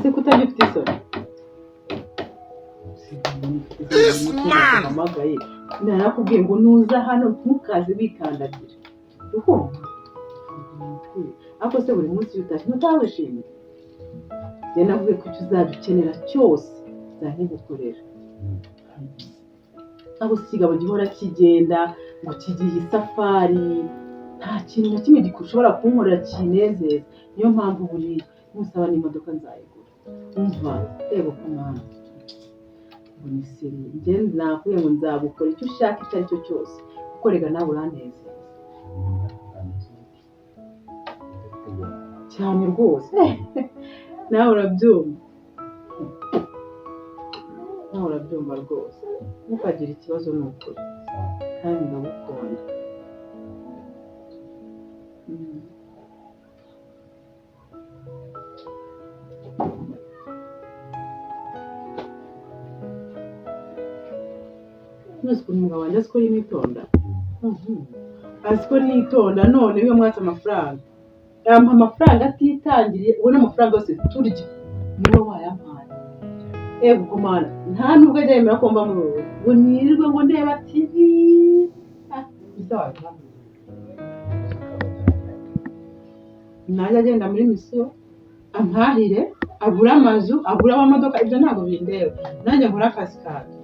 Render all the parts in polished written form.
ese kutajya ufite isoni amagaye narakubwiye ngo nuza hano ntukaze bikandagira ako se buri munsi utashye ntutawishimye njye navuye ko icyo uzajya ukenera cyose nzakigukorera abo si ikigabo gihora kigenda ngo kigiye isafari nta kintu na kimwe gishobora kunkorera kinezeza niyo mpamvu buriya nusaba n'imodoka nzayigura umva reba ku mwana njye nakubwiye ngo nzagukora icyo ushaka icyo ari cyo cyose kuko rega nawe uranezeza cyane rwose nawe urabyumva rwose ntukagire ikibazo ni ukuri kandi ndagukunda ntuzi ukuntu umugabo wanjye azi ko nitonda azi ko nitonda none iyo mwatse amafaranga yampa amafaranga atitangiriye ubona amafaranga yose turya niwe wayampaye yego kumana nta nubwo ajya yemera ko mba mu rugo ngo nirirwe ngo ndeba TV najya agenda muri misiyo ampahire agura amazu agura amamodoka ibyo ntabwo bindeba nanjye nkora akazi kanjye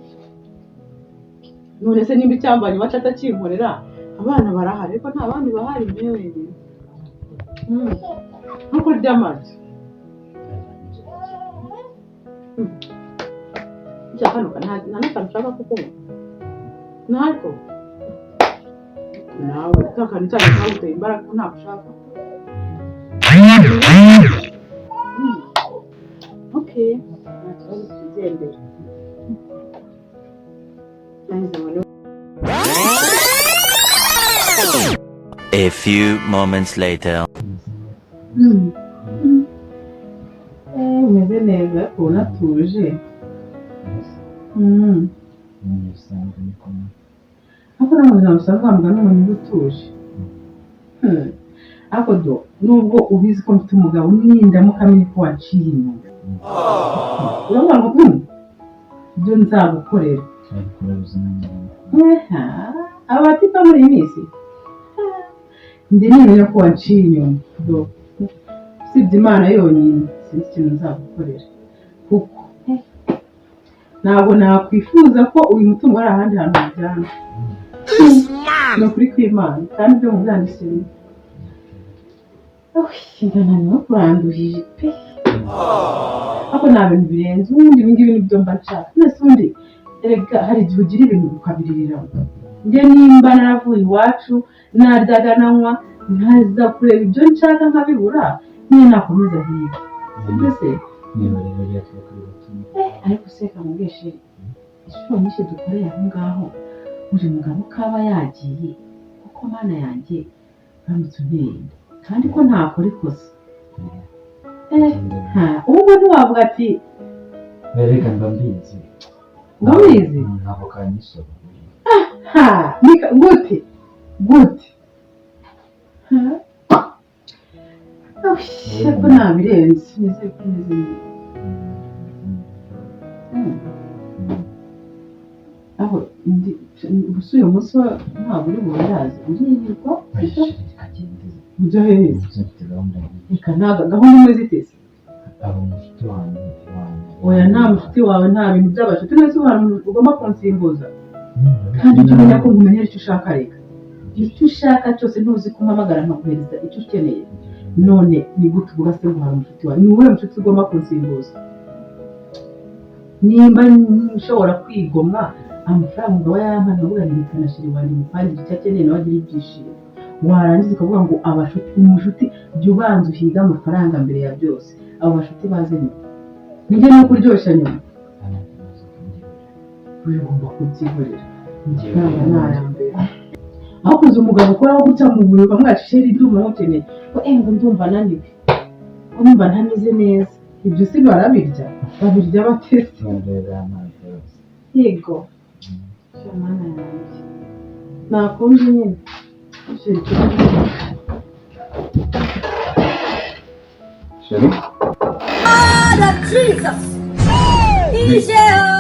none se nimba icyambanye wacu atakinkorera abana barahari ariko nta bandi bahari mwewe nkuko ry'amazi cyakanuka nta n'akantu ushaka kukunywa ntako nawe kakantu cyane kaguteye imbaraga ko ntabwo ushaka okay nta kibazo tugendera A few moments later. Meze neza kubona tuje. Ako namuzana usazambwa n'umuntu utuje. Ako do nubwo ubizi ko mfite umugabo n'indamuka mini ko waciye inyuma. Urabona ngo ibyo nzagukorera. Abatipa muri iyi minsi ndi nimenya ko waciye inyuma usibye Imana yonyine sinzi ikintu nzagukorera kuko ntabwo nakwifuza ko uyu mutungo ari ahandi hantu wajyana ni ukuri kw'Imana kandi ibyo mubyandikira ndananiwe kuranduhije pe ariko nta bintu birenze ubundi ibi ngibi nibyo mba nshaka nese ubundi erega hari igihe ugira ibintu ukabiririra njye nimba naravuye iwacu naryaga nanywa nkaza kureba ibyo nshaka nkabibura niyo nakomeza hirya sibyo se ariko se kamubweshe inshuro nyinshi dukoreye aho ngaho buri mugabo kaba yagiye kuko Mana yanjye uramutse untinda kandi ko ntakora ikosa ubwo ntiwavuga ati reka mbizi ntubizi ntabwo kanyisoro gute ko nabirenze nizeye ko umeze neza aho gusa uyu munsi ntabwo uri buyazi uririrwa ujya heza reka ntabwo gahunda imeze itese oya nta mushuti wawe nta bintu by'abashuti nese uhana umuntu ugomba kunsimbuza kandi ujye umenya ko nkumenyera icyo ushaka reka icyo ushaka cyose ntuzi ko umpamagara nkaguhereza icyo ukeneye none ni gute uvuga se ngo hari umushuti wawe ni wowe mushuti ugomba kunsimbuza nimba nshobora kwigomwa amafaranga umugabo yayampa nkavuga ntikanashira wanjye mupangire icyo akeneye nawe agira ibyishimo warangiza ukavuga ngo umushuti jya ubanza uhiga amafaranga mbere ya byose abo bashuti baze nyuma nijye no kuryoshya nyuma ugomba kubyihorera amafaranga ni aya mbere aho kuza umugabo ukoraho gutya mu buriri ukamwacishera ibyuma mukeneye ngo ngo ndumva ananiwe ngo numva ntameze neza ibyo si barabirya babirya batetse yego Mana yanjye nakundi nyine Sheri blood of Jesus. Ijeo.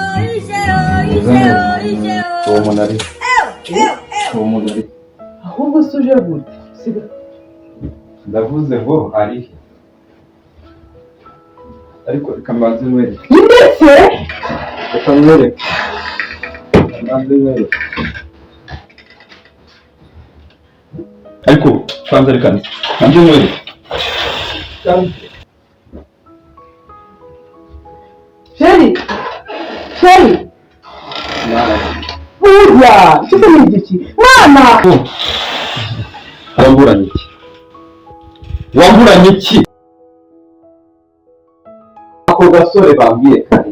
uwo muntu ari uwo muntu ari ahubwo se uje gute ndavuze ngo ari ariko reka mbanze mwereke ndetse reka mwereke mbanze mwereke ariko kwanza reka mbanze mwereke Sheri burya cyo ni igiki mwana wamburanye iki ako gasore bambwiye kare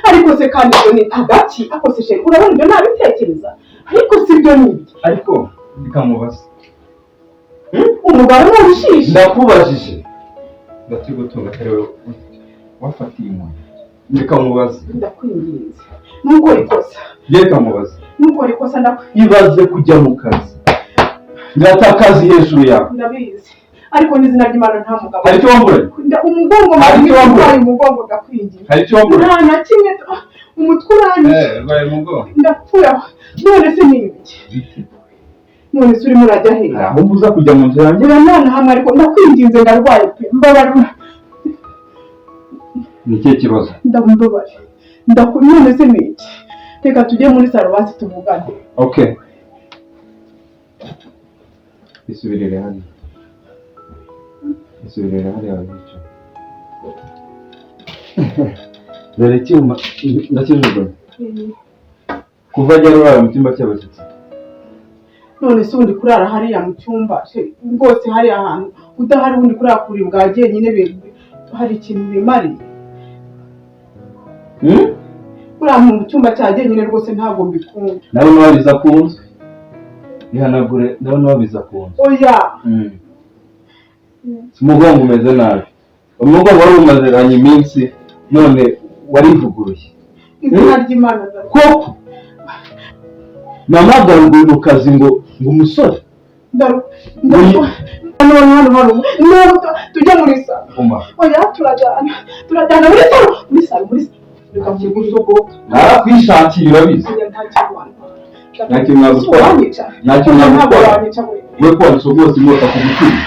ariko se kandi ibyo ni hagati ako se sheri urabona ibyo ntabitekereza ariko si byo ni ibiki ariko bikamubaza umugabo w'ubushishi ndakubajije ndati gutunga kare wafatiye inkoni ndikamubaza ndakwinginze nuko rikosa yekamubaza nuko rikosa ibaze kujya mu kazi ngata akazi hejuru yawe ndabizi ariko n'izina ry'Imana nta mugabo hari icyo wamburanye umugongo umugongo ndakwinginze hari icyo wamburanye nta na kimwe umutwe urangije baye mugongo ndapfuye none se ni ibiki none se urimo urajya hera aho muza kujya mu nzu yanjye none hamwe ariko ndakwinginze ndarwaye pe mbabarira ni ikihe kibazo ndamubabare none se ni iki reka tujye muri salo basi tuvugane okay isubirire hano hariya wicaye dore icyuma ndakijugunya kuva ajya arwara mu cyumba cy'abashyitsi none se undi kurara hariya mu cyumba rwose hariya ahantu udahari undi kurara kuri bwagiye nyine hari ikintu bimariye kuriya mu cyumba cya nyine rwose ntabwo mbikunda nawe wabiza ku nzu ihanagure nawe wabiza ku nzu oya umugongo umeze nabi umugongo wari umaziranye iminsi none warivuguruye izina ry'Imana koko namagaruye mu kazi ngo umusore tujya muri salo oya turajyana muri salo reka mvuge isoko narakwishakiye urabizi ntacyo mwagutwara ntacyo mwagutwara we kwanza rwose imota ku gutuma